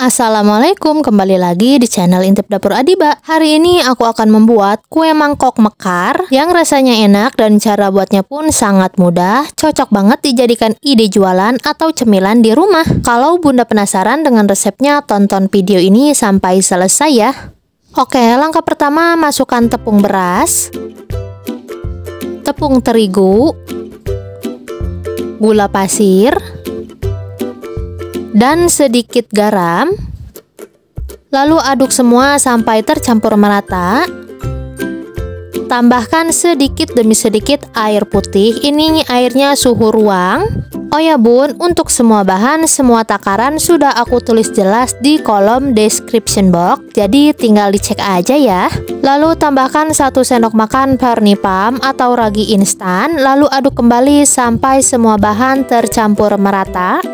Assalamualaikum, kembali lagi di channel Intip Dapur Adiba. Hari ini aku akan membuat kue mangkok mekar yang rasanya enak dan cara buatnya pun sangat mudah. Cocok banget dijadikan ide jualan atau cemilan di rumah. Kalau Bunda penasaran dengan resepnya, tonton video ini sampai selesai ya. Oke, langkah pertama masukkan tepung beras, tepung terigu, gula pasir, dan sedikit garam. Lalu aduk semua sampai tercampur merata. Tambahkan sedikit demi sedikit air putih. Ini airnya suhu ruang. Oh ya bun, untuk semua bahan, semua takaran sudah aku tulis jelas di kolom description box. Jadi tinggal dicek aja ya. Lalu tambahkan 1 sendok makan Pernipam atau ragi instan. Lalu aduk kembali sampai semua bahan tercampur merata.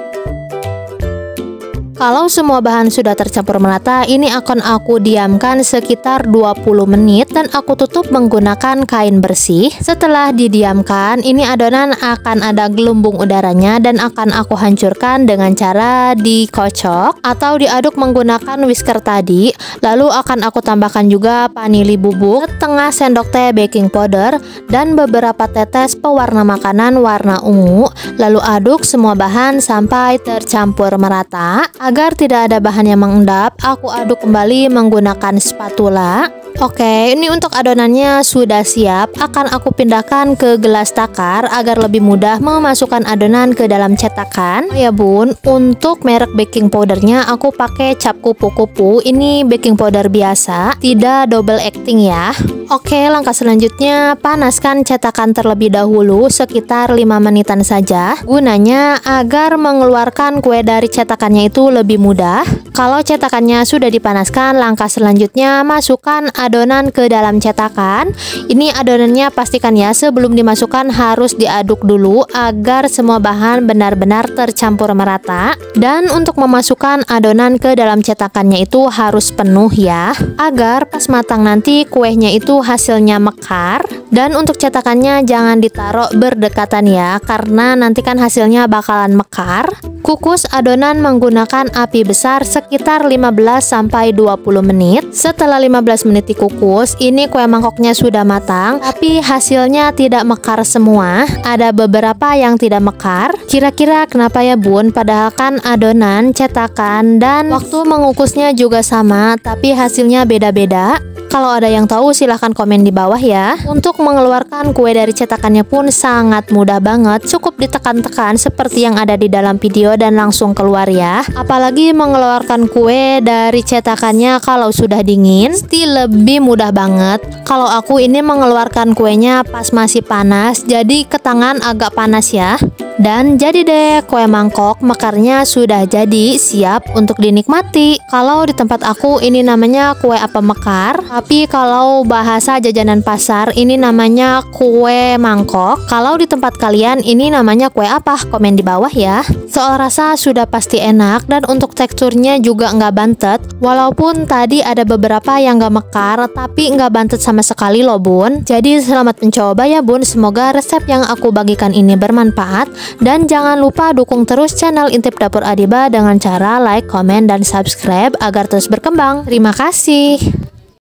Kalau semua bahan sudah tercampur merata, ini akan aku diamkan sekitar 20 menit dan aku tutup menggunakan kain bersih. Setelah didiamkan, ini adonan akan ada gelembung udaranya dan akan aku hancurkan dengan cara dikocok atau diaduk menggunakan whisker tadi. Lalu akan aku tambahkan juga vanili bubuk, setengah sendok teh baking powder, dan beberapa tetes pewarna makanan warna ungu. Lalu aduk semua bahan sampai tercampur merata. Agar tidak ada bahan yang mengendap, aku aduk kembali menggunakan spatula. Oke, ini untuk adonannya sudah siap. Akan aku pindahkan ke gelas takar agar lebih mudah memasukkan adonan ke dalam cetakan. Ya bun, untuk merek baking powdernya aku pakai cap kupu-kupu. Ini baking powder biasa, tidak double acting ya. Oke, langkah selanjutnya panaskan cetakan terlebih dahulu sekitar 5 menitan saja. Gunanya agar mengeluarkan kue dari cetakannya itu lebih mudah. Kalau cetakannya sudah dipanaskan, langkah selanjutnya masukkan adonan ke dalam cetakan. Ini adonannya pastikan ya sebelum dimasukkan harus diaduk dulu agar semua bahan benar-benar tercampur merata. Dan untuk memasukkan adonan ke dalam cetakannya itu harus penuh ya, agar pas matang nanti kuenya itu hasilnya mekar. Dan untuk cetakannya jangan ditaruh berdekatan ya, karena nanti kan hasilnya bakalan mekar. Kukus adonan menggunakan api besar sekitar 15-20 menit. Setelah 15 menit dikukus, ini kue mangkoknya sudah matang, tapi hasilnya tidak mekar semua. Ada beberapa yang tidak mekar. Kira-kira kenapa ya bun? Padahal kan adonan, cetakan, dan waktu mengukusnya juga sama, tapi hasilnya beda-beda. Kalau ada yang tahu silahkan komen di bawah ya. Untuk mengeluarkan kue dari cetakannya pun sangat mudah banget. Cukup ditekan-tekan seperti yang ada di dalam video dan langsung keluar ya. Apalagi mengeluarkan kue dari cetakannya kalau sudah dingin, pasti lebih mudah banget. Kalau aku ini mengeluarkan kuenya pas masih panas, jadi ke tangan agak panas ya. Dan jadi deh, kue mangkok mekarnya sudah jadi, siap untuk dinikmati. Kalau di tempat aku ini namanya kue apa mekar, tapi kalau bahasa jajanan pasar ini namanya kue mangkok. Kalau di tempat kalian ini namanya kue apa? Komen di bawah ya. Soal rasa sudah pasti enak dan untuk teksturnya juga nggak bantet. Walaupun tadi ada beberapa yang nggak mekar, tapi nggak bantet sama sekali loh bun. Jadi selamat mencoba ya bun. Semoga resep yang aku bagikan ini bermanfaat. Dan jangan lupa dukung terus channel Intip Dapur Adiba dengan cara like, komen, dan subscribe agar terus berkembang. Terima kasih.